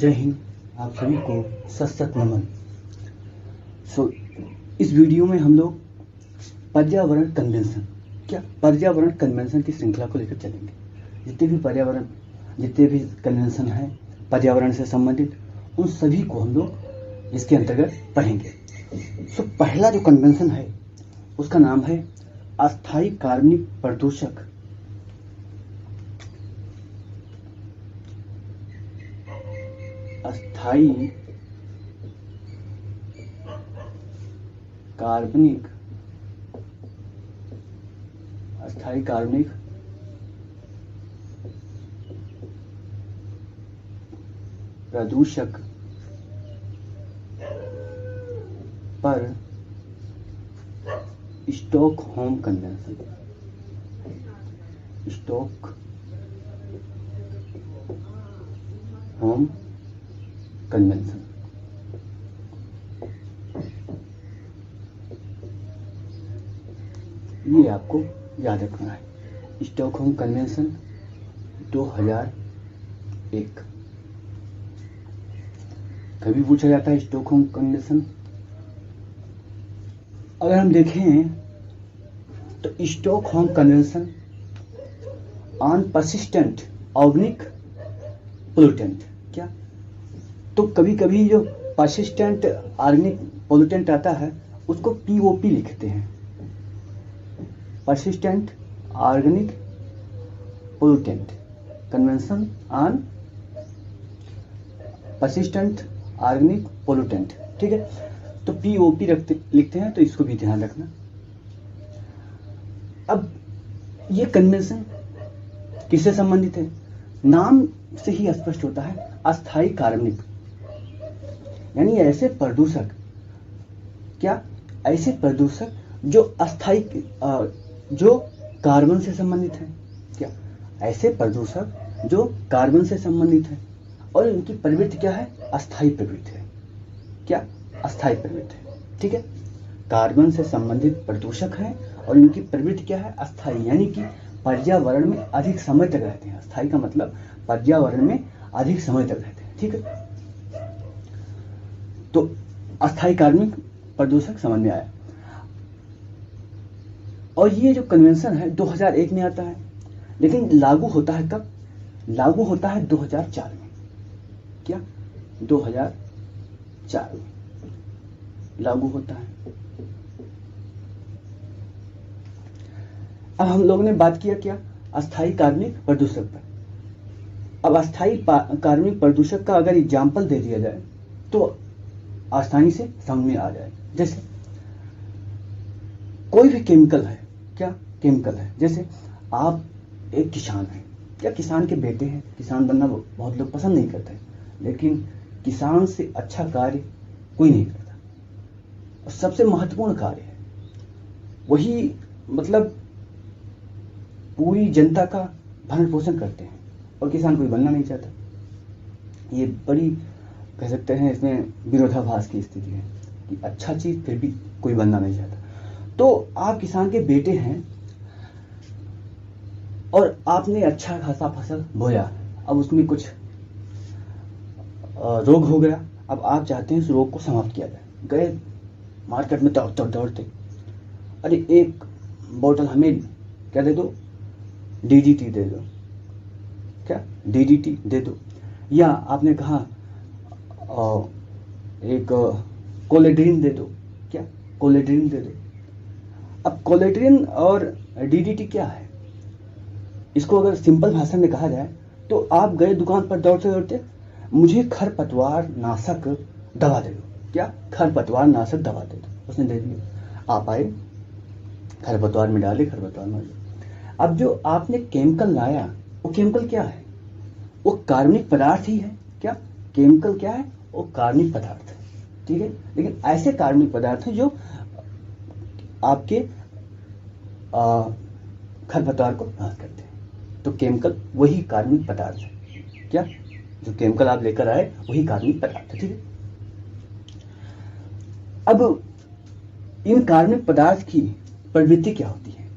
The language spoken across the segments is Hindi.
जय हिंद। आप सभी को सत नमन। इस वीडियो में हम लोग पर्यावरण कन्वेंशन की श्रृंखला को लेकर चलेंगे। जितने भी कन्वेंशन हैं पर्यावरण से संबंधित, उन सभी को हम लोग इसके अंतर्गत पढ़ेंगे। पहला जो कन्वेंशन है उसका नाम है अस्थायी कार्बनिक प्रदूषक। अस्थायी कार्बनिक प्रदूषक पर स्टॉकहोम कन्वेंशन ये आपको याद रखना है। स्टॉकहोम कन्वेंशन 2001 कभी पूछा जाता है स्टॉकहोम कन्वेंशन। अगर हम देखें तो Stockholm convention on persistent organic pollutant, क्या तो कभी कभी जो पर्सिस्टेंट ऑर्गेनिक पोल्यूटेंट आता है उसको पीओपी लिखते हैं, persistent organic pollutant convention on persistent organic pollutant. ठीक है, तो पीओपी लिखते हैं, तो इसको भी ध्यान रखना। अब ये कन्वेंशन किससे संबंधित है? नाम से ही स्पष्ट होता है, अस्थायी कार्बनिक, यानी ऐसे प्रदूषक जो अस्थायी जो कार्बन से संबंधित है। क्या ऐसे प्रदूषक जो कार्बन से संबंधित है और इनकी प्रवृत्ति क्या है? अस्थायी प्रवृत्ति है। क्या अस्थायी प्रवृत्ति है। ठीक है, कार्बन से संबंधित प्रदूषक है और इनकी प्रवृत्ति क्या है? अस्थायी, यानी कि पर्यावरण में अधिक समय तक रहते हैं। अस्थायी का मतलब पर्यावरण में अधिक समय तक रहते हैं। ठीक है, तो अस्थायी कार्बनिक प्रदूषक समझ में आया। और ये जो कन्वेंशन है 2001 में आता है, लेकिन लागू होता है कब? लागू होता है 2004 में। क्या 2004 में लागू होता है। अब हम लोगों ने बात किया क्या? अस्थायी कार्बनिक प्रदूषक पर। अब अस्थायी कार्बनिक प्रदूषक का अगर एग्जाम्पल दे दिया जाए तो आसानी से समझ में आ जाए। जैसे कोई भी केमिकल है, क्या केमिकल है, जैसे आप एक किसान हैं या किसान के बेटे हैं। किसान बनना बहुत लोग पसंद नहीं करते, लेकिन किसान से अच्छा कार्य कोई नहीं करता और सबसे महत्वपूर्ण कार्य है वही, मतलब पूरी जनता का भरण पोषण करते हैं और किसान कोई बनना नहीं चाहता। ये बड़ी कह सकते हैं इसमें विरोधाभास की स्थिति है कि अच्छा चीज फिर भी कोई बनना नहीं चाहता। तो आप किसान के बेटे हैं और आपने अच्छा खासा फसल बोया, अब उसमें कुछ रोग हो गया। अब आप चाहते हैं उस रोग को समाप्त किया जाए। गए मार्केट में दौड़ते, अरे एक बोतल हमें क्या दे दो, डीडीटी दे दो। क्या डीडीटी दे दो। या आपने कहा एक कोलेड्रिन दे दो। क्या कोलेड्रिन दे दो। अब कोलेड्रिन और डीडीटी क्या है? इसको अगर सिंपल भाषा में कहा जाए तो आप गए दुकान पर दौड़ते दौड़ते, मुझे खरपतवार नाशक दवा दे दो। क्या खरपतवार नाशक दवा दे दो। उसने दे दिया। आप आए, खरपतवार में डाले, खरपतवार में। अब जो आपने केमिकल लाया वो केमिकल क्या है? वो कार्बनिक पदार्थ ही है। क्या केमिकल क्या है? वो कार्बनिक पदार्थ है। ठीक है, लेकिन ऐसे कार्बनिक पदार्थ हैं जो आपके खरपतवार को नाश करते हैं। तो केमिकल वही कार्बनिक पदार्थ है। क्या जो केमिकल आप लेकर आए वही कार्बनिक पदार्थ है। ठीक है, अब इन कार्बनिक पदार्थ की प्रवृत्ति क्या होती है?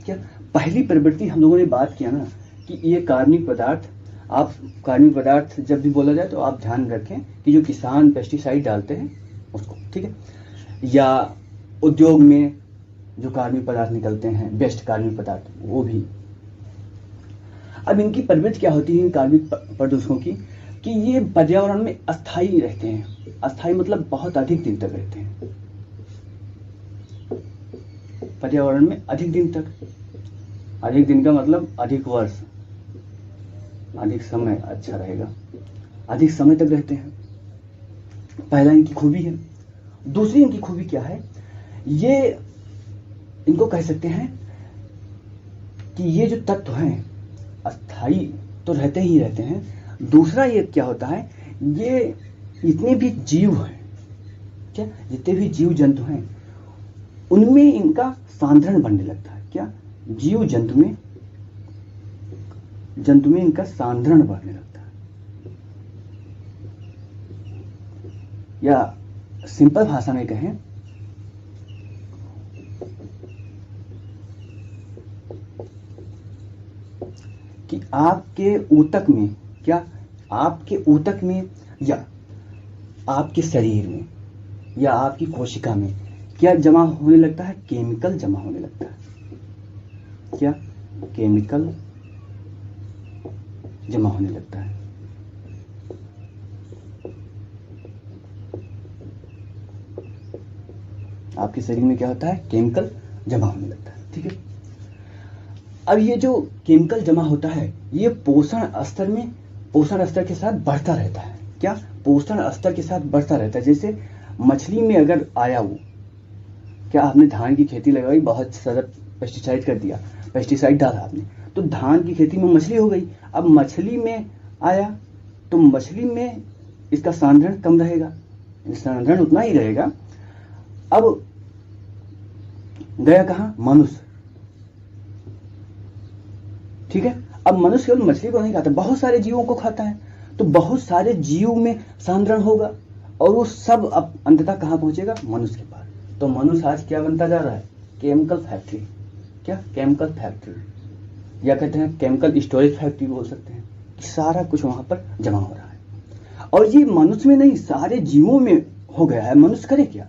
क्या पहली प्रवृत्ति हम लोगों ने बात किया ना कि ये कार्बनिक पदार्थ आप कार्बनिक पदार्थ जब भी बोला जाए तो आप ध्यान रखें कि जो किसान पेस्टिसाइड डालते हैं उसको, ठीक है, या उद्योग में जो कार्बनिक पदार्थ निकलते हैं, वेस्ट कार्बनिक पदार्थ, वो भी। अब इनकी प्रवृत्ति क्या होती है इन कार्बनिक प्रदूषकों की, कि ये पर्यावरण में अस्थायी रहते हैं। अस्थायी मतलब बहुत अधिक दिन तक रहते हैं, पर्यावरण में अधिक दिन तक। अधिक दिन का मतलब अधिक वर्ष, अधिक समय, अच्छा रहेगा, अधिक समय तक रहते हैं। पहला इनकी खूबी है। दूसरी इनकी खूबी क्या है, ये इनको कह सकते हैं कि ये जो तत्व हैं अस्थायी तो रहते ही रहते हैं। दूसरा ये क्या होता है, ये जितने भी जीव हैं, क्या जितने भी जीव जंतु हैं उनमें इनका सांद्रण बढ़ने लगता है। क्या जीव जंतु में इनका सांद्रण बढ़ने लगता है। या सिंपल भाषा में कहें कि आपके ऊतक में, क्या आपके ऊतक में या आपके शरीर में या आपकी कोशिका में क्या जमा होने लगता है, केमिकल जमा होने लगता है। क्या केमिकल जमा होने लगता है। आपके शरीर में क्या होता है, केमिकल जमा होने लगता है, ठीक है। अब ये जो केमिकल जमा होता है ये पोषण स्तर के साथ बढ़ता रहता है। क्या पोषण स्तर के साथ बढ़ता रहता है। जैसे मछली में अगर आया वो, क्या आपने धान की खेती लगाई, बहुत सारा पेस्टिसाइड कर दिया, पेस्टिसाइड डाला आपने, तो धान की खेती में मछली हो गई। अब मछली में आया तो मछली में इसका सांद्रण कम रहेगा, सांद्रण उतना ही रहेगा। अब गया कहाँ, मनुष्य, ठीक है। अब मनुष्य केवल मछली को नहीं खाता, बहुत सारे जीवों को खाता है, तो बहुत सारे जीव में सांद्रण होगा और वो सब अब अंततः कहाँ पहुंचेगा, मनुष्य के पास। तो मनुष्य आज क्या बनता जा रहा है, केमिकल फैक्ट्री। क्या केमिकल फैक्ट्री, या कहते हैं केमिकल स्टोरेज फैक्ट्री बोल सकते हैं। सारा कुछ वहां पर जमा हो रहा है और ये मनुष्य में नहीं सारे जीवों में हो गया है। मनुष्य करे क्या,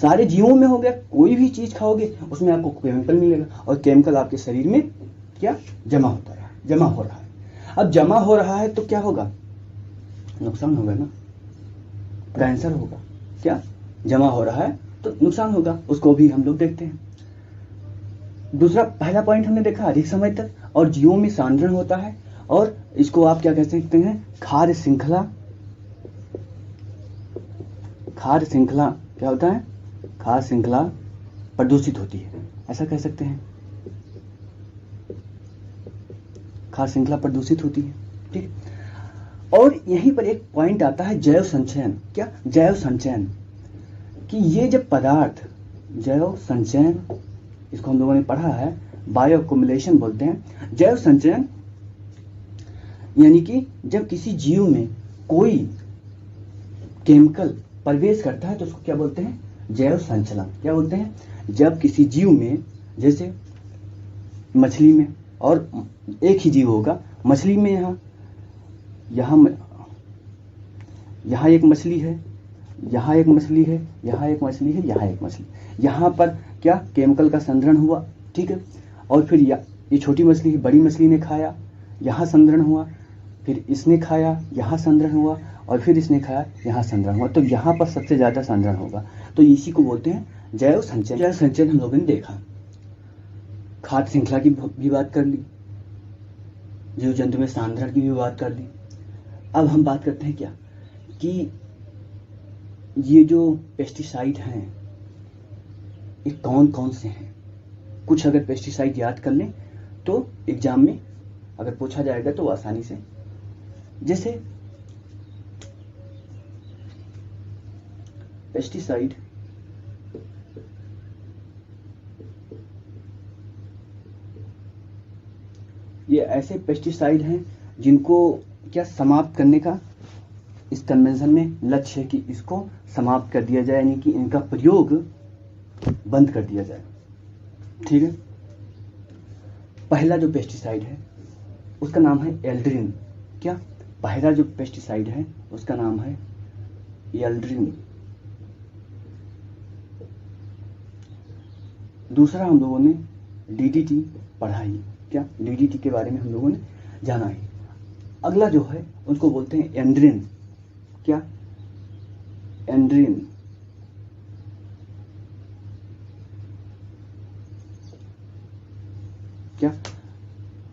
सारे जीवों में हो गया। कोई भी चीज खाओगे उसमें आपको केमिकल मिलेगा और केमिकल आपके शरीर में क्या जमा हो रहा है। अब जमा हो रहा है तो क्या होगा, नुकसान होगा ना, कैंसर होगा। क्या जमा हो रहा है तो नुकसान होगा, उसको भी हम लोग देखते हैं। दूसरा, पहला पॉइंट हमने देखा अधिक समय तक और जीवों में सांद्रण होता है, और इसको आप क्या कह सकते हैं, खाद्य श्रृंखला। खाद्य श्रृंखला क्या होता है, खाद्य श्रृंखला प्रदूषित होती है, ऐसा कह सकते हैं। खाद्य श्रृंखला प्रदूषित होती है, ठीक। और यहीं पर एक पॉइंट आता है जैव संचयन। क्या जैव संचयन, कि ये जब पदार्थ, जैव संचयन, इसको हम लोगों ने पढ़ा है, बायो एक्युमुलेशन बोलते हैं। जैव संचयन यानी कि जब किसी जीव में कोई केमिकल प्रवेश करता है तो उसको क्या बोलते हैं, जैव संचलन। क्या बोलते हैं, जब किसी जीव में, जैसे मछली में, और एक ही जीव होगा, मछली में यहाँ एक मछली है, यहाँ एक मछली है, यहाँ एक मछली है, यहाँ एक मछली, यहाँ पर क्या केमिकल का संचरण हुआ, ठीक है। और फिर ये छोटी मछली है, बड़ी मछली ने खाया, यहाँ संचरण हुआ, फिर इसने खाया, यहाँ संचरण हुआ, और फिर इसने खाया, यहाँ संचरण हुआ, तो यहाँ पर सबसे ज्यादा संचरण होगा। तो इसी को बोलते हैं जैव संचयन। जैव संचयन हम लोगों ने देखा, खाद्य श्रृंखला की भी बात कर ली, जीव जंतु में सांद्रण की भी बात कर ली। अब हम बात करते हैं क्या, कि ये जो पेस्टिसाइड हैं ये कौन कौन से हैं। कुछ अगर पेस्टिसाइड याद कर लें तो एग्जाम में अगर पूछा जाएगा तो आसानी से, जैसे पेस्टिसाइड, ये ऐसे पेस्टिसाइड हैं जिनको क्या समाप्त करने का इस कन्वेंशन में लक्ष्य है, कि इसको समाप्त कर दिया जाए, यानी कि इनका प्रयोग बंद कर दिया जाए, ठीक है। पहला जो पेस्टिसाइड है उसका नाम है एल्ड्रिन। क्या? पहला जो पेस्टिसाइड है उसका नाम है एल्ड्रिन। दूसरा हम लोगों ने डीडीटी पढ़ा ही, क्या? डीडीटी के बारे में हम लोगों ने जाना ही। अगला जो है उसको बोलते हैं एंड्रिन। क्या? एंड्रिन। क्या?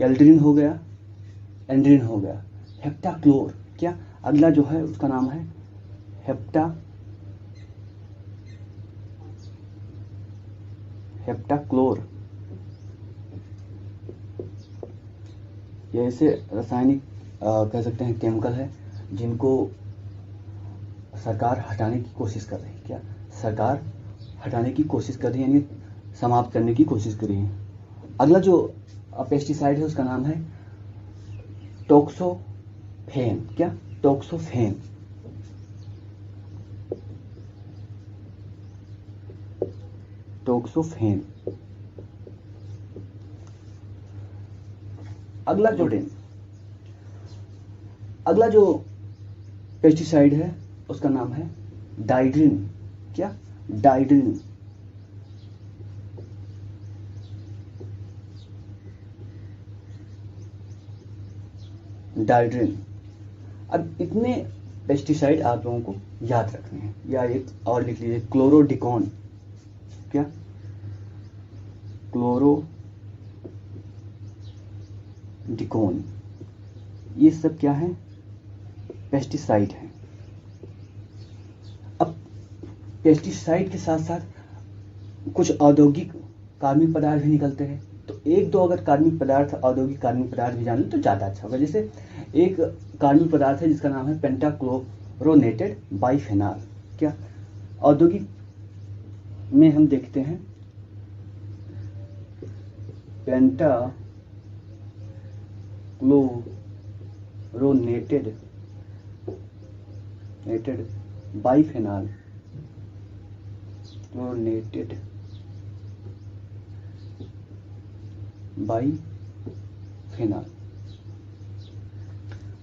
एल्ड्रिन हो गया, एंड्रिन हो गया। हेप्टाक्लोर। क्या? अगला जो है उसका नाम है हेप्टाक्लोर। ये ऐसे रासायनिक कह सकते हैं केमिकल है जिनको सरकार हटाने की कोशिश कर रही है। क्या? सरकार हटाने की कोशिश कर रही है, यानी समाप्त करने की कोशिश कर रही है। अगला जो पेस्टिसाइड है उसका नाम है टोक्सोफेन। क्या? टोक्सोफेन। टोक्सोफेन। अगला जो पेस्टिसाइड है उसका नाम है डाइड्रिन। क्या? डाइड्रिन। डाइड्रिन। अब इतने पेस्टिसाइड आप लोगों को याद रखने हैं, या एक और लिख लीजिए क्लोरोडिकॉन। क्या? क्लोरोडिकॉन। ये सब क्या है? पेस्टिसाइड है। अब पेस्टिसाइड के साथ साथ कुछ औद्योगिक कार्बनिक पदार्थ भी निकलते हैं, तो एक दो अगर कार्बनिक पदार्थ, औद्योगिक कार्बनिक पदार्थ भी जान लें तो ज़्यादा अच्छा होगा। जैसे एक कार्बनिक पदार्थ है जिसका नाम है पेंटाक्लोरोनेटेड बाइफेनॉल। क्या? औद्योगिक में हम देखते हैं पेंटाक्लोरोनेटेड बाइफेनॉल, क्लोरोनेटेड बाइफेनॉल।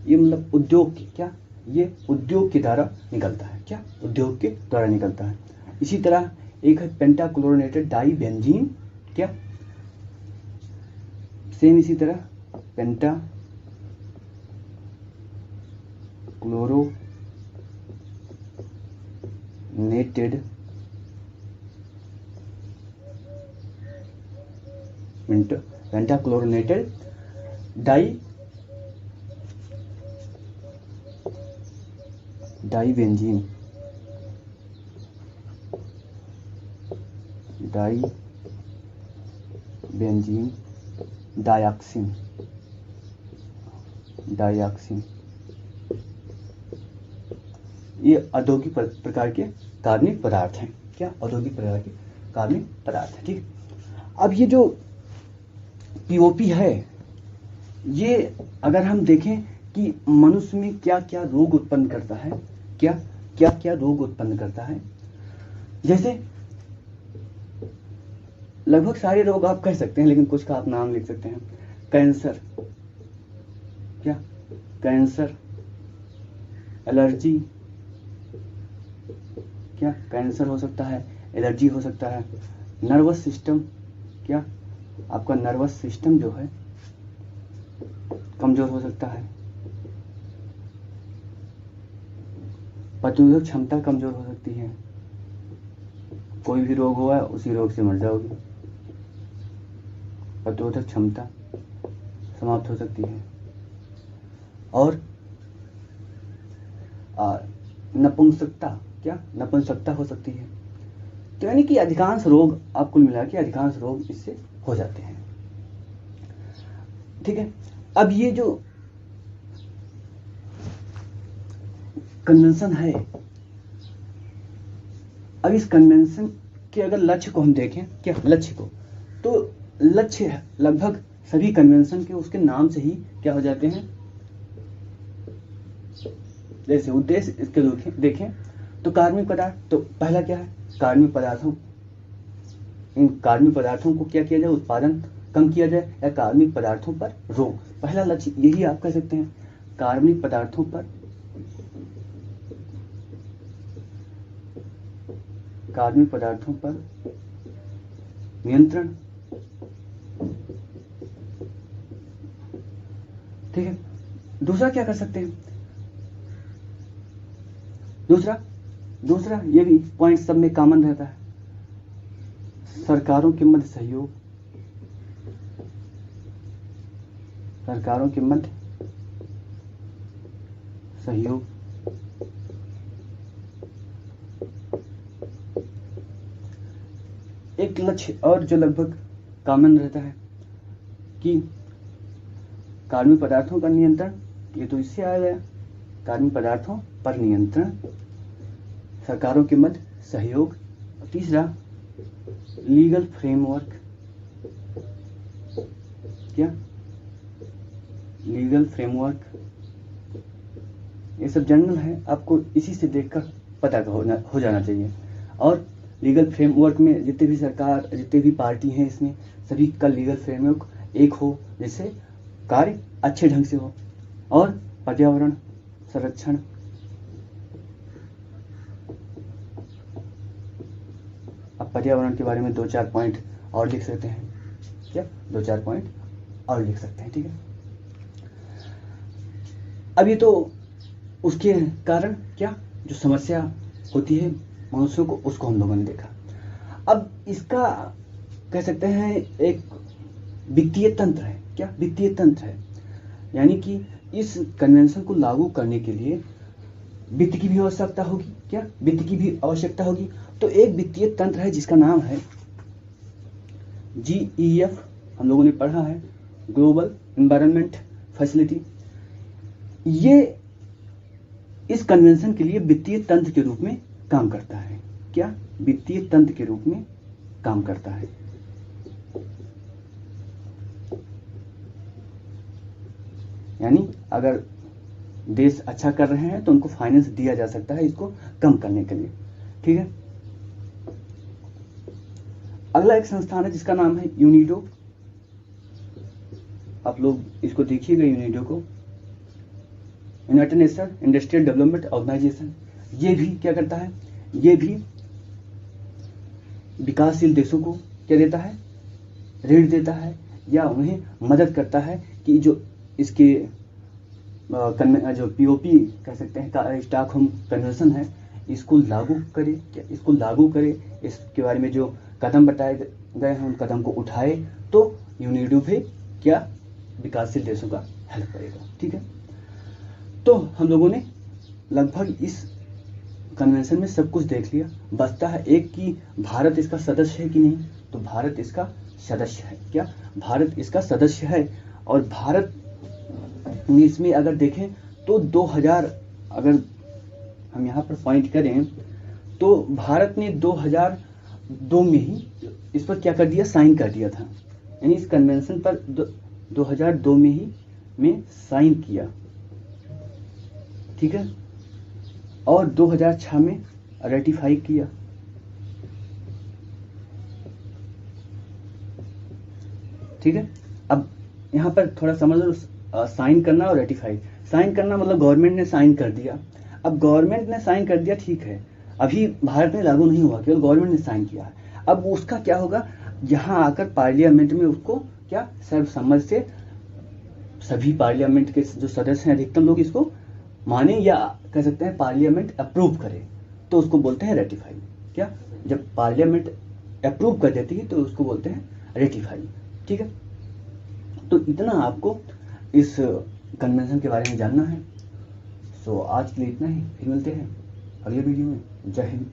ये मतलब उद्योग की, क्या? ये उद्योग के द्वारा निकलता है। क्या? उद्योग के द्वारा निकलता है। इसी तरह एक है पेंटाक्लोरोनेटेड डाइबेंजीन। क्या? सेम इसी तरह पेंटाक्लोरोनेटेड डाइबेंजीन, डायऑक्सिन। ये औद्योगिक प्रकार के कार्बनिक पदार्थ हैं। क्या? औद्योगिक प्रकार के कार्बनिक पदार्थ हैं। ठीक। अब ये जो पीओपी है, ये अगर हम देखें कि मनुष्य में क्या क्या रोग उत्पन्न करता है, क्या क्या रोग उत्पन्न करता है, जैसे लगभग सारे रोग आप कह सकते हैं, लेकिन कुछ का आप नाम लिख सकते हैं। कैंसर। क्या? कैंसर। एलर्जी। क्या? कैंसर हो सकता है, एलर्जी हो सकता है। Nervous system. क्या? आपका नर्वस सिस्टम जो है कमजोर हो सकता है। प्रतिरोधक क्षमता कमजोर हो सकती है। कोई भी रोग हुआ उसी रोग से मर जाओगे। प्रतिरोधक क्षमता समाप्त हो सकती है। और नपुंसकता। क्या? नपुंसकता हो सकती है। तो यानी कि अधिकांश रोग, आप कुल मिला के अधिकांश रोग इससे हो जाते हैं। ठीक है। अब ये जो कन्वेंशन है, अब इस कन्वेंशन के अगर लक्ष्य को हम देखें, क्या लक्ष्य को, तो लक्ष्य लगभग सभी कन्वेंशन के उसके नाम से ही क्या हो जाते हैं। जैसे उद्देश्य इसके देखें तो कार्बनिक पदार्थ, तो पहला क्या है? कार्बनिक पदार्थों, इन कार्बनिक पदार्थों को क्या किया जाए? उत्पादन कम किया जाए, या कार्बनिक पदार्थों पर रोक। पहला लक्ष्य यही आप कह सकते हैं। कार्बनिक पदार्थों पर नियंत्रण। ठीक है, दूसरा क्या कर सकते हैं, दूसरा ये भी पॉइंट सब में कॉमन रहता है, सरकारों के मध्य सहयोग, एक लक्ष्य और जो लगभग कॉमन रहता है कि कार्बनिक पदार्थों का नियंत्रण, ये तो इससे आ गया, कार्बनिक पदार्थों पर नियंत्रण, सरकारों के मध्य सहयोग। तीसरा लीगल फ्रेमवर्क, क्या लीगल फ्रेमवर्क, ये सब जनरल है, आपको इसी से देखकर पता हो जाना चाहिए। और लीगल फ्रेमवर्क में जितने भी सरकार, जितने भी पार्टी हैं, इसमें सभी का लीगल फ्रेमवर्क एक हो, जिससे कार्य अच्छे ढंग से हो। और पर्यावरण संरक्षण, अब पर्यावरण के बारे में 2-4 पॉइंट और लिख सकते हैं, क्या 2-4 पॉइंट और लिख सकते हैं। ठीक है, अब ये तो उसके कारण क्या जो समस्या होती है मनुष्यों को, उसको हम लोगों ने देखा। अब इसका कह सकते हैं एक वित्तीय तंत्र है, क्या वित्तीय तंत्र है, यानी कि इस कन्वेंशन को लागू करने के लिए वित्त की भी आवश्यकता होगी, क्या वित्त की भी आवश्यकता होगी। तो एक वित्तीय तंत्र है जिसका नाम है GEF, हम लोगों ने पढ़ा है, ग्लोबल एनवायरनमेंट फैसिलिटी। ये इस कन्वेंशन के लिए वित्तीय तंत्र के रूप में काम करता है, क्या वित्तीय तंत्र के रूप में काम करता है। यानी अगर देश अच्छा कर रहे हैं तो उनको फाइनेंस दिया जा सकता है इसको कम करने के लिए। ठीक है, अगला एक संस्थान है जिसका नाम है यूनिडो। आप लोग इसको देखिएगा, यूनिडो को, United Nation Industrial Development Organization. ये भी क्या करता है, ये भी विकासशील देशों को क्या देता है, ऋण देता है या उन्हें मदद करता है कि जो इसके जो POP कह सकते हैं, स्टॉकहोम कन्वेंशन है, इसको लागू करे, क्या इसको लागू करे, इसके बारे में जो कदम बताए गए हैं उन कदम को उठाए, तो यूनिडो भी क्या विकासशील देशों का हेल्प करेगा। ठीक है, तो हम लोगों ने लगभग इस कन्वेंशन में सब कुछ देख लिया। बचता है एक कि भारत इसका सदस्य है कि नहीं, तो भारत इसका सदस्य है, क्या भारत इसका सदस्य है। और भारत इसमें अगर देखें तो 2000, अगर हम यहाँ पर पॉइंट करें तो भारत ने 2002 में ही इस पर क्या कर दिया, साइन कर दिया था, यानी इस कन्वेंशन पर 2002 में ही में साइन किया। ठीक है, और 2006 में रेटिफाई किया। ठीक है, अब यहाँ पर थोड़ा समझ लो, साइन करना और रेटिफाई। साइन करना मतलब गवर्नमेंट ने साइन कर दिया। अब गवर्नमेंट ने साइन कर दिया, ठीक है, अभी भारत में लागू नहीं हुआ, केवल गवर्नमेंट ने साइन किया है। अब उसका क्या होगा, यहाँ आकर पार्लियामेंट में उसको क्या सर्वसम्मति से सभी पार्लियामेंट के जो सदस्य हैं अधिकतम लोग इसको माने, या कह सकते हैं पार्लियामेंट अप्रूव करे, तो उसको बोलते हैं रेटिफाई। क्या जब पार्लियामेंट अप्रूव कर देती है तो उसको बोलते हैं रेटिफाई। ठीक है, तो इतना आपको इस कन्वेंशन के बारे में जानना है। सो आज के लिए इतना ही, फिर मिलते हैं अगले वीडियो में। जय हिंद।